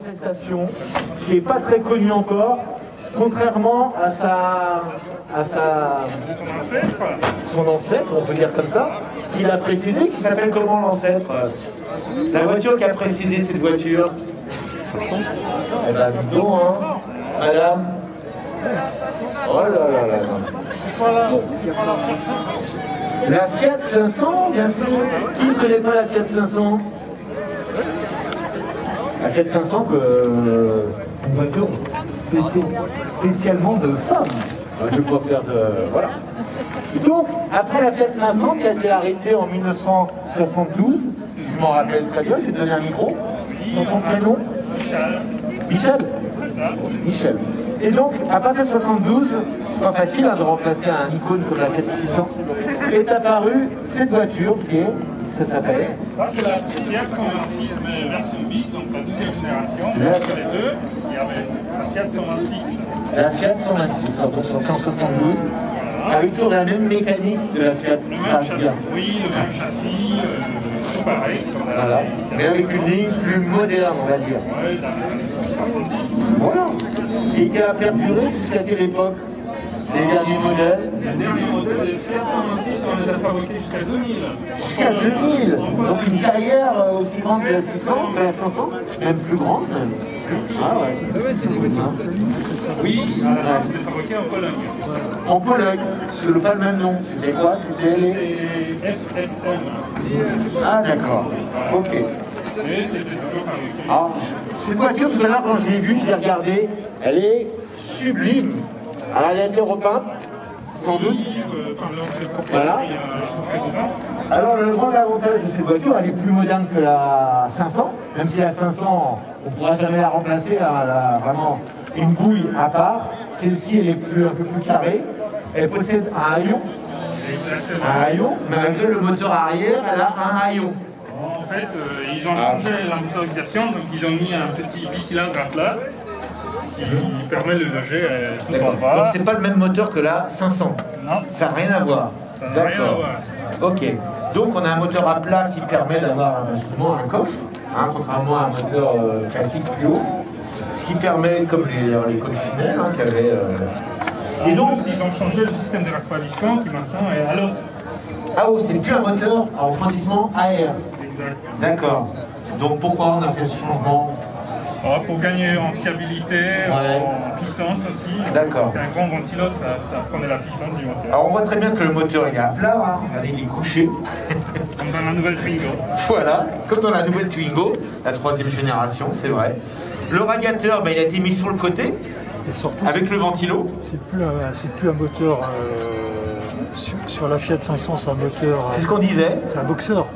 Prestation qui n'est pas très connue encore, contrairement à son ancêtre, on peut dire comme ça, qui l'a précédé, qui s'appelle comment l'ancêtre? La voiture qui a précédé cette voiture? Eh ben dis donc, hein, madame. Oh là là là là. La Fiat 500, bien sûr. Qui ne connaît pas la Fiat 500? La Fiat 500, une voiture spécialement de femmes. Je ne vais pas faire de... Voilà. Donc, après la Fiat 500 qui a été arrêtée en 1972, je m'en rappelle très bien, j'ai donné un micro. Ton prénom? Michel. Michel. Et donc, à partir de 72, c'est pas facile de remplacer un icône comme la Fiat 600, est apparue cette voiture qui est... Ça s'appelle? Ça, c'est la Fiat 126, mais version bis, donc la deuxième génération. Entre les deux, il y avait la Fiat 126. La Fiat 126, donc sortie en 72, avec toujours la même mécanique de la Fiat. Le même châssis, oui, le même châssis, tout pareil. Voilà, mais avec une ligne plus moderne, on va dire. Ouais, dans les années 70. Voilà. Et qui a perduré jusqu'à quelle époque? Les derniers modèles? Les derniers modèles des Fiat 126, on les a fabriqués jusqu'à 2000. Jusqu'à 2000. Donc une carrière aussi grande que la 600, que la 500, même plus grande même. Ah ouais. Oui, à la fin, c'était fabriqué en Pologne. En Pologne, c'est pas le même nom. C'était quoi? C'était FSM. Ah d'accord. Ok. Mais c'était toujours fabriqué. Ah, cette voiture, tout à l'heure, quand je l'ai vue, je l'ai regardée, elle est sublime. Alors, elle a été repeinte, sans doute. Voilà. Alors, le grand avantage de cette voiture, elle est plus moderne que la 500, même si la 500, on ne pourra jamais la remplacer, elle a vraiment une bouille à part. Celle-ci, elle est un peu plus carrée. Elle possède un haillon. Un haillon, mais malgré le moteur arrière, elle a un haillon. En fait, ils ont changé la motorisation, donc ils ont mis un petit bicylindre à plat qui permet de loger tout en bas. Donc c'est pas le même moteur que la 500? Non. Ça n'a rien à voir? Ça n'a rien à voir. Ok. Donc on a un moteur à plat qui permet d'avoir justement un coffre, hein, contrairement à un moteur classique plus haut. Ce qui permet, comme les coccinelles qui avaient... Et donc, ils ont changé le système de refroidissement qui maintenant est à l'eau. Ah oh, c'est plus un moteur en refroidissement à air. Exact. D'accord. Donc pourquoi on a fait ce changement? Pour gagner en fiabilité, en puissance aussi. D'accord. Parce qu'un grand ventilo, ça prenait la puissance du moteur. Alors on voit très bien que le moteur il est à plat, hein. Regardez, il est couché. Comme dans la nouvelle Twingo. Voilà, comme dans la nouvelle Twingo, la 3e génération, c'est vrai. Le radiateur, il a été mis sur le côté, et surtout, avec le ventilo. C'est plus un moteur, sur la Fiat 500, c'est un moteur... C'est ce qu'on disait. C'est un boxeur.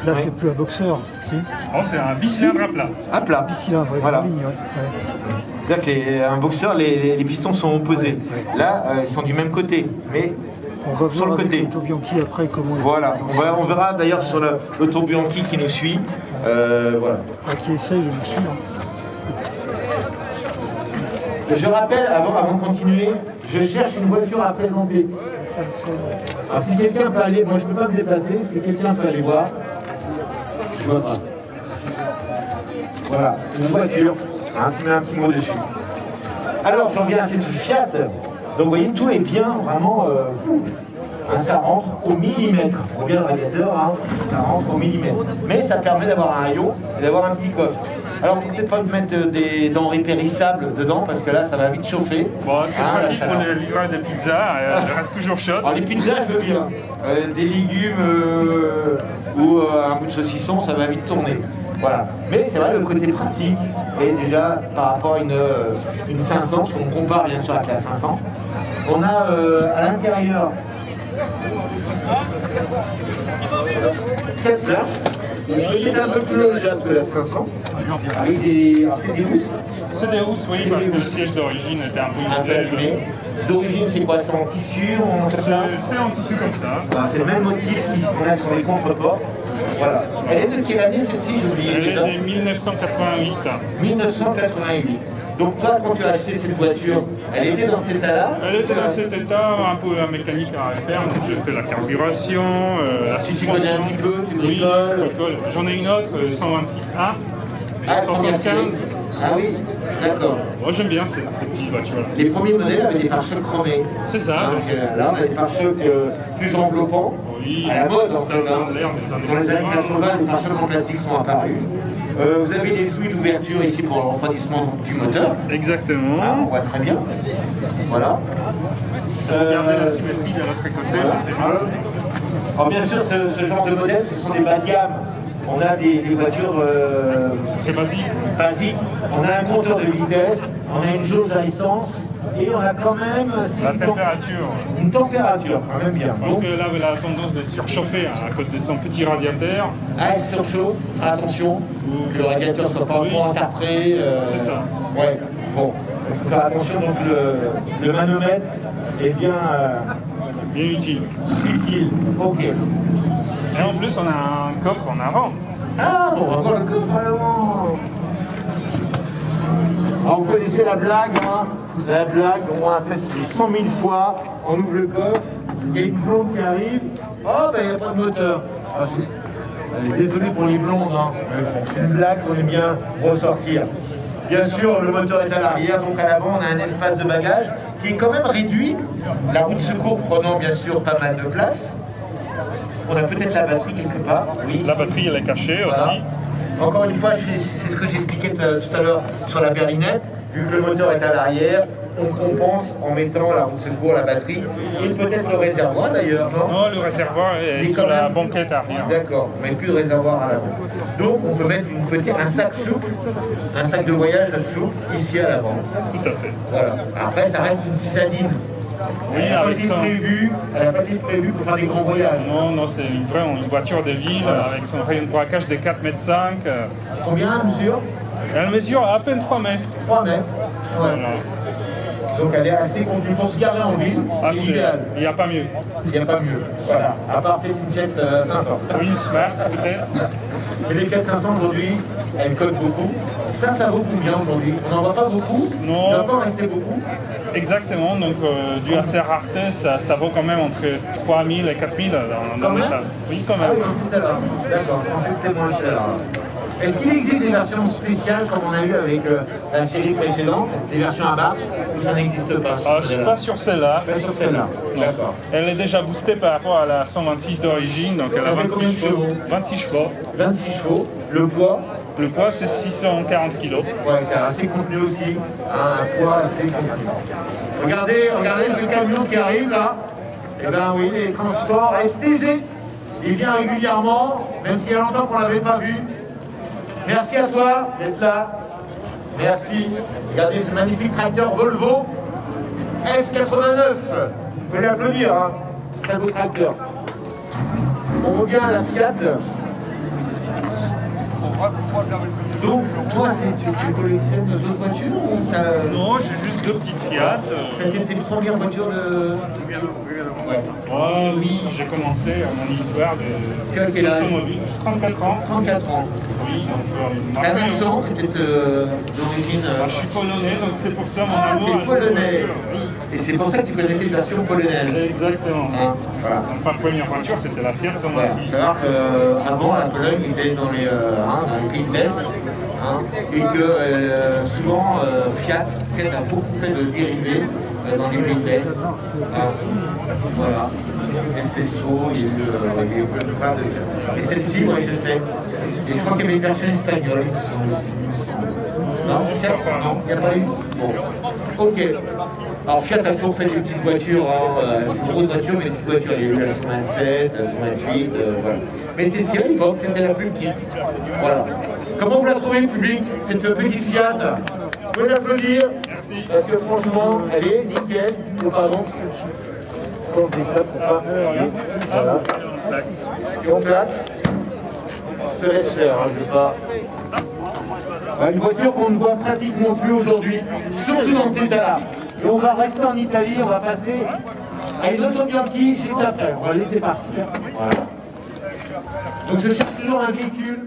Là, oui. C'est plus un boxeur, si. Oh, c'est un bicylindre à plat. À plat. Bicylindre, voilà. En ligne, ouais. C'est-à-dire qu'un boxeur, les pistons sont opposés. Ouais. Là, ils sont du même côté, mais on va sur voir le côté. l'auto Bianchi après comment... Voilà, on verra d'ailleurs sur l'auto Bianchi qui nous suit. Voilà. Qui essaye de nous suivre. Je rappelle, avant de continuer, je cherche une voiture à présenter. Alors si quelqu'un peut aller, moi je ne peux pas me déplacer, si quelqu'un peut aller voir, je vois pas. Voilà, une voiture, tu mets un petit mot dessus. Alors j'en viens à cette Fiat, donc vous voyez tout est bien, vraiment, ça rentre au millimètre. On revient au radiateur, ça rentre au millimètre. Mais ça permet d'avoir un haillon et d'avoir un petit coffre. Alors, il ne faut peut-être pas mettre des denrées périssables dedans parce que là, ça va vite chauffer. Bon, c'est pratique pour les livreurs de pizza, elle reste toujours chaude. Alors, les pizzas, je veux bien. Des légumes ou un bout de saucisson, ça va vite tourner. Voilà. Mais c'est vrai, le côté pratique est déjà par rapport à une 500, parce qu'on compare bien sûr avec la 500. On a à l'intérieur 4 places. Il est un peu plus logeable que la 500. Avec des... Alors, c'est des housses. C'est des housses, oui, parce que le siège d'origine était un peu modèle. D'origine, c'est quoi? C'est en tissu? C'est en tissu comme ça. Voilà, c'est le même motif qu'on a sur les contreportes. Voilà. Elle est de quelle année celle-ci? J'ai oublié déjà. Elle est de 1988. 1988. Donc toi, quand tu as acheté cette voiture, elle était dans cet état-là? Elle était dans cet état, un peu la mécanique à refaire, donc j'ai fait la carburation, la suspension. Tu connais un petit peu, tu bricoles? Oui, j'en ai une autre, 126A. Ah, 75, Ah oui, d'accord. Moi j'aime bien ces petites voitures-là. Les premiers modèles avaient des pare-chocs chromés. C'est ça. Donc, là, on a des pare-chocs plus enveloppants. Oui, À la mode, en fait. dans l'air des années Dans les années 80. 80, les pare-chocs en plastique sont apparus. Vous avez des douilles d'ouverture ici pour le refroidissement du moteur. Exactement. Ah, on voit très bien. Voilà. Regardez la symétrie de l'autre côté, là, c'est mal. Alors bien sûr, ce genre de modèle, ce sont des bas de gamme. On a des voitures Très basique. basiques. On a un compteur de vitesse, on a une jauge à essence et on a quand même La température. une température quand même bien. Parce Donc, que là, elle a la tendance de surchauffer à cause de son petit radiateur. elle surchauffe, attention, que le radiateur ne soit pas trop incartré. C'est ça. Ouais, bon, il faut faire attention, donc le manomètre est bien Bien utile. utile. Ok. Et en plus, on a un coffre en avant. Ah, bon, on va voir le coffre avant. Alors, vous connaissez la blague, hein? La blague, on a fait 100 000 fois, on ouvre le coffre, il y a une blonde qui arrive, oh, ben il n'y a pas de moteur. Ah, désolé pour les blondes, hein. C'est une blague qu'on aime bien ressortir. Bien sûr, le moteur est à l'arrière, donc à l'avant, on a un espace de bagage qui est quand même réduit. La roue de secours prenant bien sûr pas mal de place. On a peut-être la batterie quelque part, oui. La batterie, elle est cachée Voilà. aussi. Encore une fois, c'est ce que j'expliquais tout à l'heure sur la berlinette. Vu que le moteur est à l'arrière, on compense en mettant la roue de secours, la batterie et peut-être le réservoir d'ailleurs, non? Non, le réservoir est Il est sur quand la même- banquette arrière. D'accord, mais plus de réservoir à l'avant. Donc on peut mettre un sac souple, un sac de voyage souple ici à l'avant. Tout à fait. Voilà. Après, ça reste une citadine. Oui, Elle n'a pas avec été son... prévue, elle n'a pas été prévue pour faire des grands voyages. Non, non, c'est une voiture de ville avec son rayon de braquage de 4,5 m. Combien, monsieur? Elle mesure à peine 3 mètres. 3 mètres. Ouais. Voilà. Donc elle est assez contenue pour se garer en ville, Ah, c'est idéal. il n'y a pas mieux. Il n'y a pas mieux. Voilà. À part peut-être une Fiat 500. Oui, une Smart peut-être. Et les Fiat 500 aujourd'hui, elles codent beaucoup. Ça vaut combien aujourd'hui? On n'en voit pas beaucoup. Non. Il ne va pas en rester beaucoup. Exactement, donc dû à sa rareté, ça vaut quand même entre 3000 et 4000 dans Quand même l'état. Oui, quand Ah oui, même. dans cet état-là. D'accord. En fait, c'est moins cher. Est-ce qu'il existe des versions spéciales comme on a eu avec la série précédente, des versions à battre, ou ça n'existe pas? Je ne suis pas sur celle-là. Pas sur celle-là. D'accord. Elle est déjà boostée par rapport à la 126 d'origine, donc elle a Ça fait combien de 26 chevaux. chevaux 26 chevaux. 26 chevaux. Le poids? Le poids c'est 640 kg. Ouais, c'est assez contenu aussi. Un poids assez contenu. Regardez ce camion qui arrive là. Eh bien oui, les transports STG. Il vient régulièrement, même s'il y a longtemps qu'on ne l'avait pas vu. Merci à toi d'être là. Merci. Regardez ce magnifique tracteur Volvo F89. Vous pouvez l'applaudir, hein. Très beau tracteur. On revient à la Fiat. Donc, toi, tu collectionnes d'autres voitures ou t'as... Non, j'ai juste 2 petites Fiat. C'était tes premières voitures de... Oh oui, j'ai commencé mon histoire Tu as quel âge? d'automobile. J'ai 34 ans. 34 ans. Oui, donc T'as un après, accent, peut-être d'origine... je suis polonais, donc c'est pour ça mon Ah, amour. t'es à cette polonais. voiture. Oui, Et c'est pour ça que tu connaissais une version polonaise. exactement. Hein, voilà. Donc, ma première voiture, c'était la Fiat Ouais, 126. savoir qu'avant, la Pologne était dans les pays de l'Est, hein, et que souvent Fiat a beaucoup fait de dérivés dans les pays de l'Est. Voilà. FSO, il y a eu plein de Fiat. Et celle-ci, moi je sais. Et je crois qu'il y avait une version espagnole qui sont aussi. Non, c'est ça? Non, il n'y a pas eu? Bon. Ok. Alors Fiat a toujours fait des petites voitures, une grosse voiture, mais des petites voitures. Il y a eu la 127, la 128, voilà. Mais celle-ci, à l'époque, c'était la plus petite. Voilà. Comment vous la trouvez, le public, cette petite Fiat? Vous pouvez l'applaudir? Merci. Parce que franchement, elle est nickel. Oh, pardon. On dit ça pour pas. Voilà. Et on place. Je te laisse faire, hein, je veux pas. Une voiture qu'on ne voit pratiquement plus aujourd'hui, surtout dans cet état-là. Et on va rester en Italie, on va passer à une auto Bianchi juste après. On va laisser partir. Voilà. Donc je cherche toujours un véhicule.